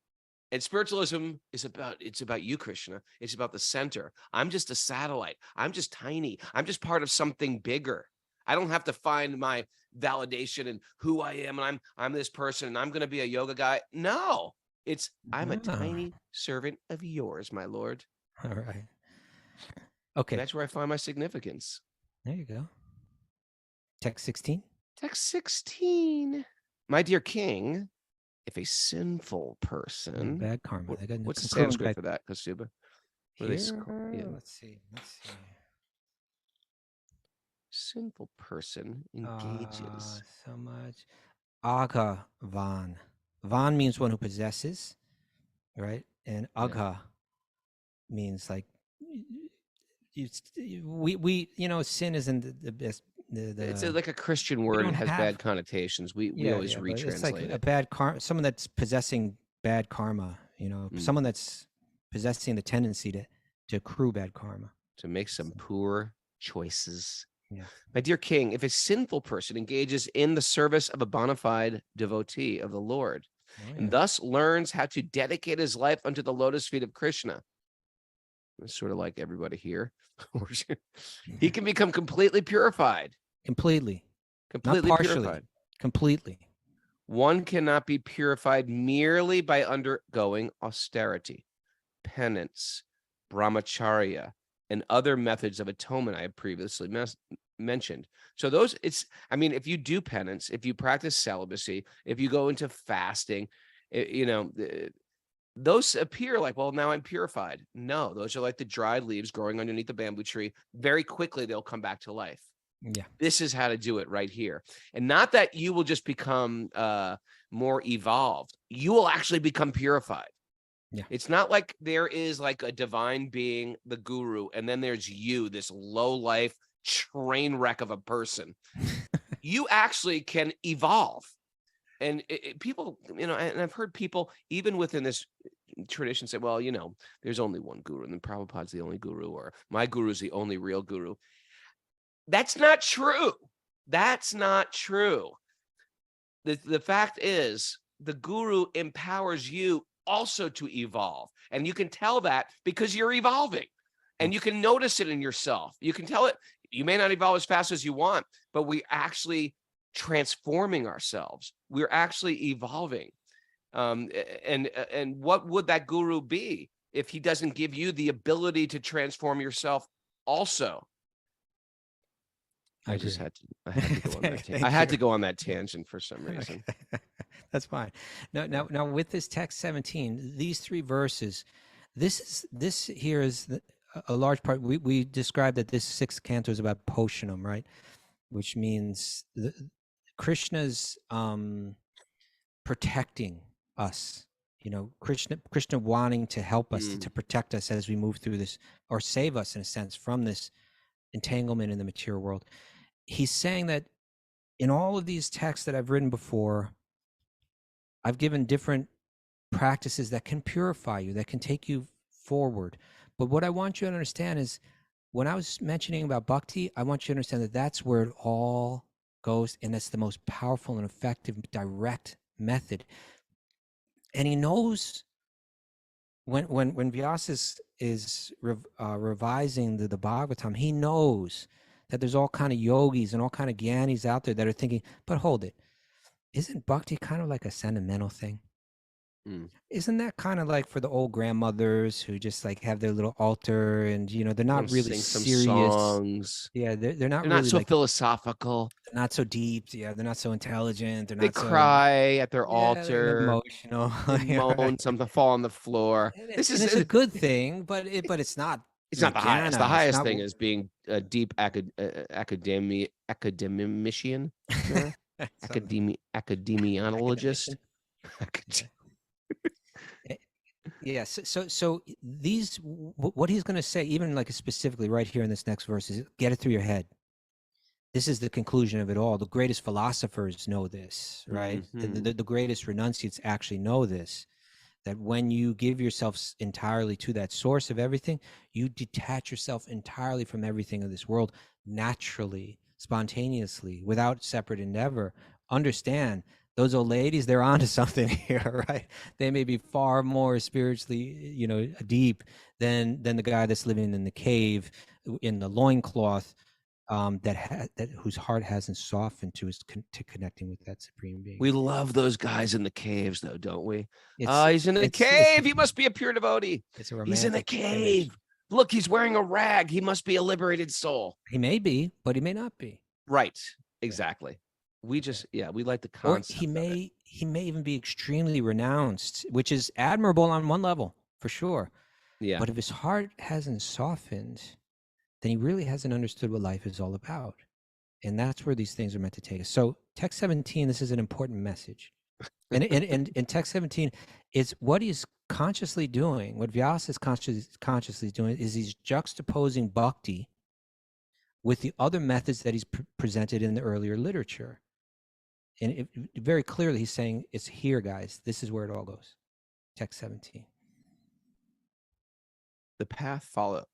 And spiritualism is it's about you, Krishna. It's about the center. I'm just a satellite. I'm just tiny. I'm just part of something bigger. I don't have to find my validation in who I am. And I'm this person and I'm going to be a yoga guy. No, I'm a tiny servant of yours, my Lord. All right. Okay. That's where I find my significance. There you go. Text 16. Text 16. My dear king, if a sinful person... Bad karma. What's the Sanskrit for that, Kasuba? Let's see. Sinful person engages. So much. Agha van. Van means one who possesses, right? And agha means like... sin isn't the best. It's like a Christian word and has bad connotations. We always retranslate it's like it. a bad karma, someone that's possessing bad karma, someone that's possessing the tendency to accrue bad karma. To make some poor choices Yeah. My dear king, if a sinful person engages in the service of a bona fide devotee of the Lord, Oh, yeah. and thus learns how to dedicate his life unto the lotus feet of Krishna, it's sort of like everybody here, he can become completely purified. Completely. Not Completely partially. purified. Completely. One cannot be purified merely by undergoing austerity, penance, brahmacharya, and other methods of atonement I have previously mentioned. So those, if you do penance, if you practice celibacy, if you go into fasting, those appear like, well, now I'm purified. No, those are like the dried leaves growing underneath the bamboo tree. Very quickly, they'll come back to life. Yeah. This is how to do it right here. And not that you will just become more evolved. You will actually become purified. Yeah. It's not like there is like a divine being, the guru, and then there's you, this low life train wreck of a person. You actually can evolve. And people, and I've heard people even within this tradition say, well, there's only one guru, and then Prabhupada's the only guru, or my guru is the only real guru. That's not true. That's not true. The fact is, the guru empowers you also to evolve. And you can tell that because you're evolving. And you can notice it in yourself. You can tell it. You may not evolve as fast as you want, but we actually transforming ourselves. We're actually evolving. And what would that guru be if he doesn't give you the ability to transform yourself also? I had to go on that. I had to go on that tangent for some reason. Okay. That's fine. Now, with this text 17, these 3 verses, this here is a large part. We described that this 6th canto is about poshanam, right? Which means Krishna's protecting us. Krishna wanting to help us, to protect us as we move through this, or save us in a sense from this entanglement in the material world. He's saying that in all of these texts that I've written before, I've given different practices that can purify you, that can take you forward. But what I want you to understand is, when I was mentioning about bhakti, I want you to understand that that's where it all goes, and that's the most powerful and effective, direct method. And he knows when Vyasa is revising the Bhagavatam, he knows that there's all kind of yogis and all kind of gyanis out there that are thinking, but hold it, isn't bhakti kind of like a sentimental thing? Isn't that kind of like for the old grandmothers who just like have their little altar and they're not really serious songs? Yeah, they're not They're really not so like philosophical. They're not so deep. Yeah, they're not so intelligent. They're They not cry at their they're altar. emotional. They moan, something fall on the floor. It's a good thing, but it's not. It's not the highest. jnana. The highest not thing is being a deep academician, academiologist. Yes. So these, what he's going to say, even like specifically right here in this next verse, is get it through your head. This is the conclusion of it all. The greatest philosophers know this, right? The greatest renunciates actually know this, that when you give yourself entirely to that source of everything, you detach yourself entirely from everything of this world, naturally, spontaneously, without separate endeavor. Understand, those old ladies, they're onto something here, right? They may be far more spiritually, deep than the guy that's living in the cave in the loincloth, that whose heart hasn't softened to connecting with that supreme being. We love those guys in the caves, though, don't we? He's in the cave. He must be a pure devotee. It's a romantic. He's in the cave. Image. Look, he's wearing a rag. He must be a liberated soul. He may be, but he may not be. Right. Exactly. We we like the concept. Or he may even be extremely renounced, which is admirable on one level, for sure. Yeah. But if his heart hasn't softened, then he really hasn't understood what life is all about. And that's where these things are meant to take us. So text 17, this is an important message. And in text 17, it's what he's consciously doing, what Vyasa is consciously doing, is he's juxtaposing bhakti with the other methods that he's presented in the earlier literature. And very clearly he's saying, it's here, guys. This is where it all goes. Text 17. The path followed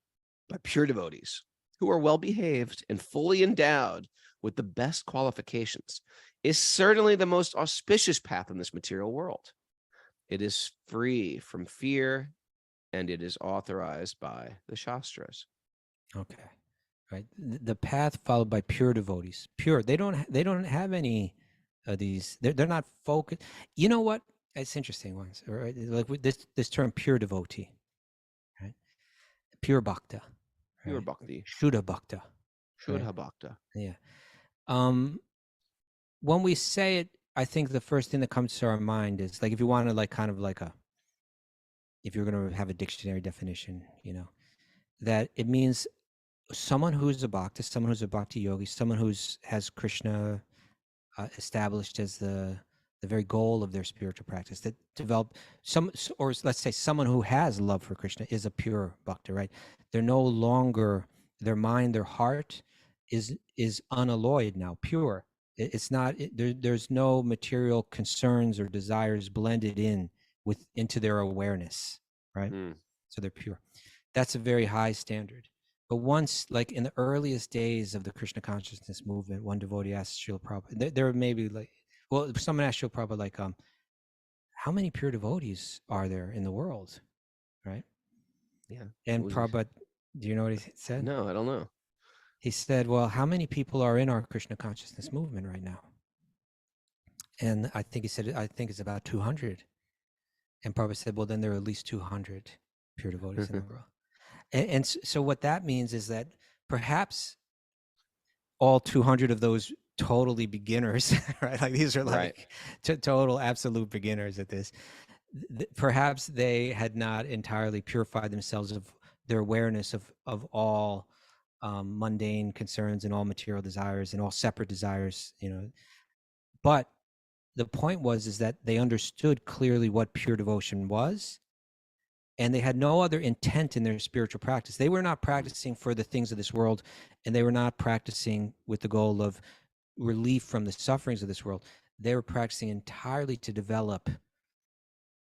by pure devotees who are well behaved and fully endowed with the best qualifications is certainly the most auspicious path in this material world. It is free from fear and it is authorized by the Shastras. Okay. Right. The path followed by pure devotees. Pure. They don't have any of these. They're not focused. You know what? It's interesting ones. Right? Like with this term pure devotee. Right. Pure bhakta. Pure Right. bhakti, Shuddha bhakta. Right. shuddha bhakta. Yeah. When we say it, I think the first thing that comes to our mind is like if you want to like kind of like if you're going to have a dictionary definition, that it means someone who's a bhakta, someone who's a bhakti yogi, someone has Krishna established as the very goal of their spiritual practice, that develop or let's say someone who has love for Krishna is a pure bhakta, right? They're no longer, their mind, their heart is unalloyed now, pure. It's not there's no material concerns or desires blended into their awareness, right? So they're pure. That's a very high standard. But once, like in the earliest days of the Krishna consciousness movement, one devotee asked Srila Prabhupada, there may be like, well, someone asked Srila Prabhupada, like, how many pure devotees are there in the world, right? Yeah. And Prabhupada, do you know what he said? No, I don't know. He said, well, how many people are in our Krishna consciousness movement right now? And I think he said, I think it's about 200. And Prabhupada said, well, then there are at least 200 pure devotees in the world. And so what that means is that perhaps all 200 of those totally beginners, right? Like these are like total absolute beginners at this. Perhaps they had not entirely purified themselves of their awareness of all mundane concerns and all material desires and all separate desires, But the point is that they understood clearly what pure devotion was, and they had no other intent in their spiritual practice. They were not practicing for the things of this world, and they were not practicing with the goal of relief from the sufferings of this world. They were practicing entirely to develop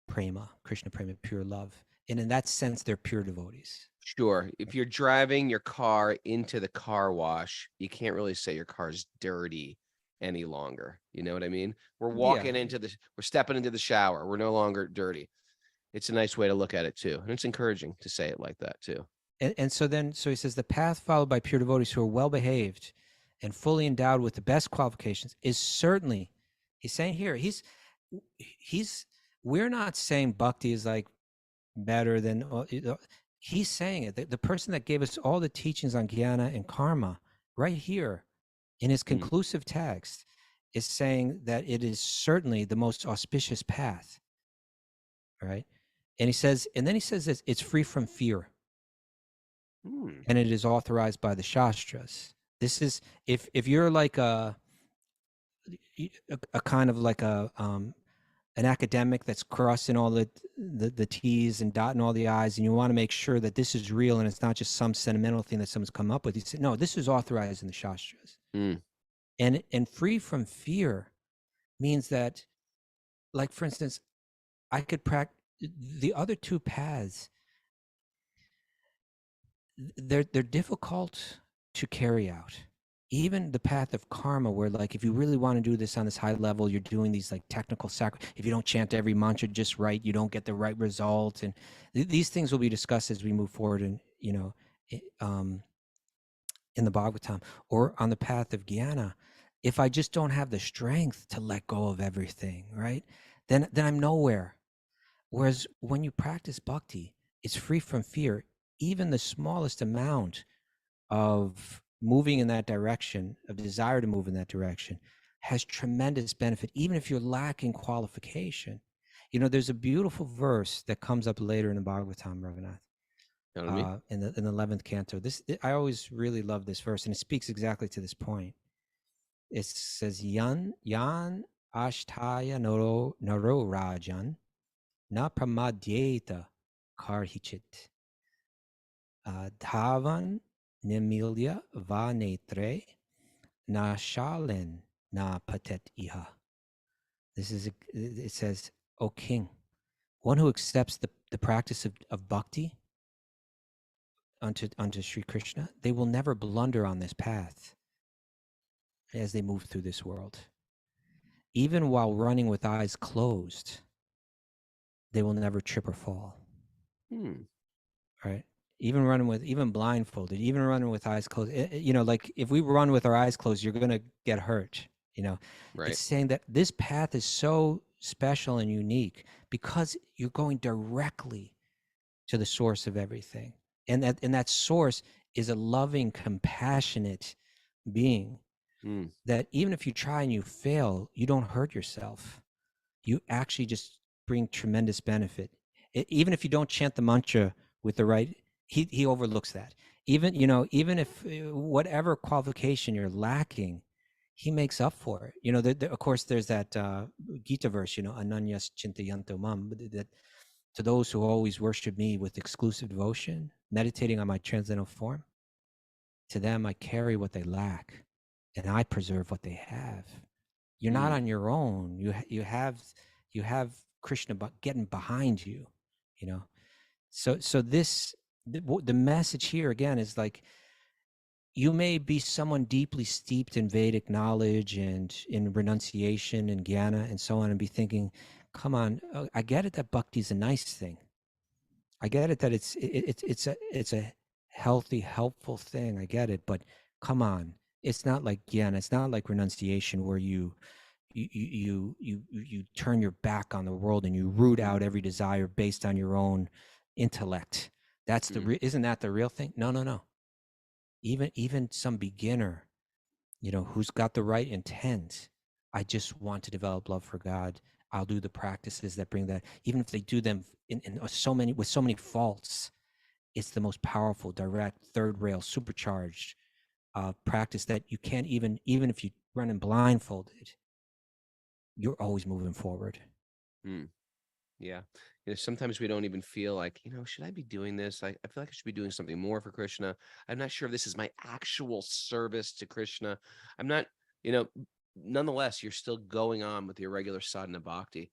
prema, Krishna prema, pure love. And in that sense, they're pure devotees. Sure. If you're driving your car into the car wash, you can't really say your car's dirty any longer. You know what I mean? We're walking we're stepping into the shower. We're no longer dirty. It's a nice way to look at it too. And it's encouraging to say it like that too. And so he says the path followed by pure devotees who are well behaved and fully endowed with the best qualifications is certainly, he's saying here, we're not saying bhakti is like better than, he's saying it. The person that gave us all the teachings on jnana and karma right here in his conclusive text is saying that it is certainly the most auspicious path, right? And then he says this, it's free from fear. And it is authorized by the Shastras. This is, if you're like a kind of like an academic that's crossing all the T's and dotting all the I's, and you want to make sure that this is real and it's not just some sentimental thing that someone's come up with. He said, no, this is authorized in the Shastras. And free from fear means that, like, for instance, I could practice the other two paths. They're difficult to carry out. Even the path of karma, where like if you really want to do this on this high level, you're doing these like technical if you don't chant every mantra just right, you don't get the right result. And these things will be discussed as we move forward, and in the Bhagavatam. Or on the path of jnana, if I just don't have the strength to let go of everything, right, then I'm nowhere. Whereas when you practice bhakti, it's free from fear. Even the smallest amount of moving in that direction, of desire to move in that direction, has tremendous benefit, even if you're lacking qualification. There's a beautiful verse that comes up later in the Bhagavatam, Ravanath, in the 11th canto. I always really love this verse, and it speaks exactly to this point. It says, Yan ashtaya naro rajan na pramadyeta karhichit. Dhavan nimilya va netre na shalen na patet iha. It says, O king, one who accepts the practice of bhakti unto Sri Krishna, they will never blunder on this path as they move through this world. Even while running with eyes closed, they will never trip or fall. Right? Even blindfolded, even running with eyes closed. Like if we run with our eyes closed, you're going to get hurt. Right. It's saying that this path is so special and unique because you're going directly to the source of everything. And that source is a loving, compassionate being that even if you try and you fail, you don't hurt yourself. You actually just bring tremendous benefit. Even if you don't chant the mantra with the right, he overlooks that. Even if whatever qualification you're lacking, he makes up for it. Of course, there's that Gita verse, Ananyas Chintayanto Mam, that to those who always worship me with exclusive devotion, meditating on my transcendental form, to them I carry what they lack, and I preserve what they have. You're not on your own. You have Krishna getting behind you. So the message here again is like, you may be someone deeply steeped in Vedic knowledge and in renunciation and jnana and so on, and be thinking, come on, I get it that bhakti is a nice thing. I get it that it's a healthy, helpful thing. I get it, but come on, it's not like jnana. It's not like renunciation where you turn your back on the world and you root out every desire based on your own intellect. That's isn't that the real thing? No. Even some beginner, who's got the right intent, I just want to develop love for God. I'll do the practices that bring that, even if they do them with so many faults. It's the most powerful, direct, third rail, supercharged practice that you can't even if you run in blindfolded, you're always moving forward. Yeah. Sometimes we don't even feel like, should I be doing this? I feel like I should be doing something more for Krishna. I'm not sure if this is my actual service to Krishna. I'm not, nonetheless, you're still going on with your regular sadhana bhakti.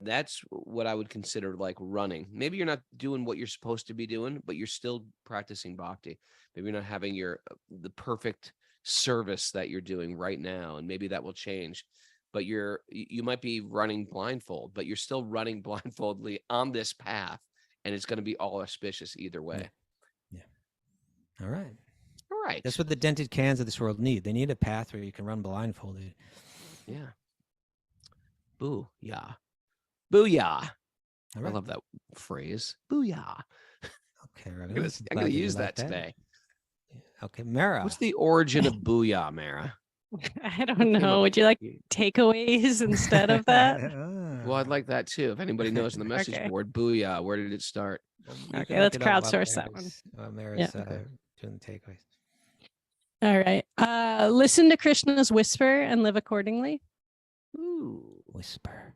That's what I would consider like running. Maybe you're not doing what you're supposed to be doing, but you're still practicing bhakti. Maybe you're not having the perfect service that you're doing right now, and maybe that will change. But you might be running blindfold, but you're still running blindfoldly on this path, and it's going to be all auspicious either way. Yeah. All right. All right. That's what the dented cans of this world need. They need a path where you can run blindfolded. Yeah. Booyah. Booyah. Right. I love that phrase. Booyah. Okay, I'm going to use that today. Okay, Mara. What's the origin of booyah, Mara? I don't know. Would you like takeaways instead of that? Well, I'd like that too. If anybody knows on the message board, booyah, where did it start? Okay, let's crowdsource that one. Mara's doing the takeaways. All right. Listen to Krishna's whisper and live accordingly. Ooh. Whisper.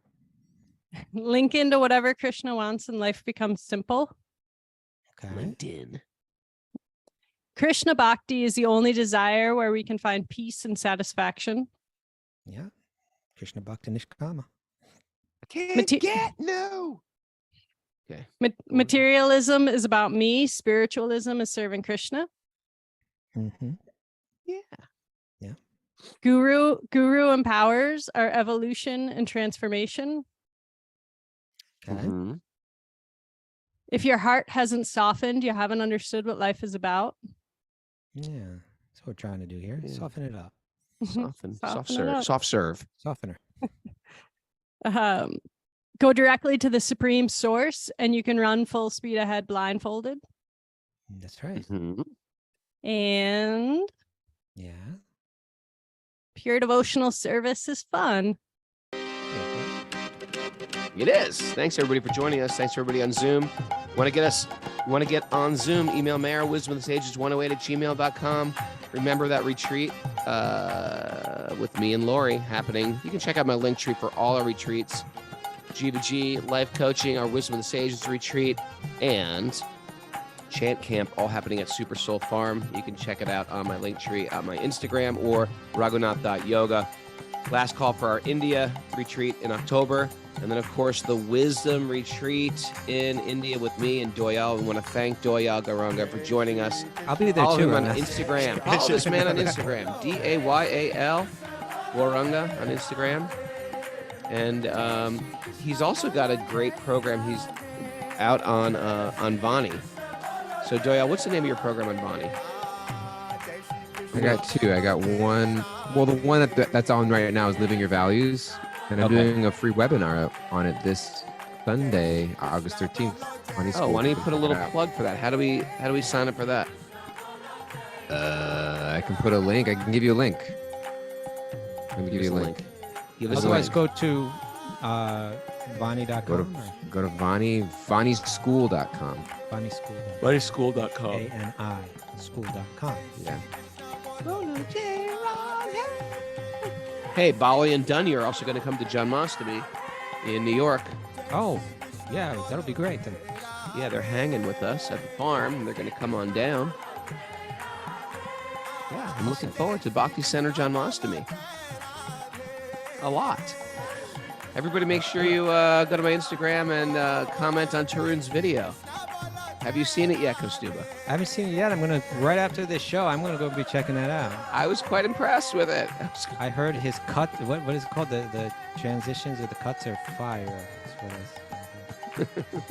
Link into whatever Krishna wants and life becomes simple. Okay. LinkedIn. Krishna Bhakti is the only desire where we can find peace and satisfaction. Yeah. Krishna Bhakti Nishkama. I can't get no. Okay. Materialism is about me. Spiritualism is serving Krishna. Mm-hmm. Yeah. Guru empowers our evolution and transformation. Okay. Mm-hmm. If your heart hasn't softened, you haven't understood what life is about. Yeah. That's what we're trying to do here. Yeah. Soften it up. Soft serve. Softener. Go directly to the supreme source and you can run full speed ahead blindfolded. That's right. Mm-hmm. And Yeah. pure devotional service is fun. It is. Thanks everybody for joining us. Thanks everybody on Zoom. Want to get on Zoom? Email Mara, wisdomofthesages108@gmail.com. Remember that retreat with me and Lori happening. You can check out my link tree for all our retreats. G2G, life coaching, our Wisdom of the Sages retreat, and Chant Camp, all happening at Super Soul Farm. You can check it out on my link tree on my Instagram or raghunath.yoga. Last call for our India retreat in October. And then, of course, the Wisdom Retreat in India with me and Doyal. We want to thank Doyal Garanga for joining us. I'll be there Follow too. him on Rana. Instagram. Follow this man on Instagram. Dayal Garanga on Instagram. And he's also got a great program. He's out on Vani. So, Doyal, what's the name of your program on Vani? I got two. I got one. Well, the one that's on right now is Living Your Values. And I'm doing a free webinar on it this Sunday, August 13th. Oh, why don't you put a little plug for that? How do we sign up for that? I can put a link. I can give you a link. Let me give you a link. Give us a Otherwise, link. go to Vani.com. Go to vanischool.com. VaniSchool. BuddySchool.com. ANI school.com. Yeah. Hey, Bali and Dunny are also going to come to Janmashtami in New York. Oh, yeah, that'll be great then. Yeah, they're hanging with us at the farm. They're going to come on down. Yeah, I'm looking forward to Bhakti Center Janmashtami. A lot. Everybody make sure you go to my Instagram and comment on Tarun's video. Have you seen it yet, Kostuba? I haven't seen it yet. Right after this show, I'm gonna go be checking that out. I was quite impressed with it. I heard his cut. What is it called? The transitions of the cuts are fire. That's what it is.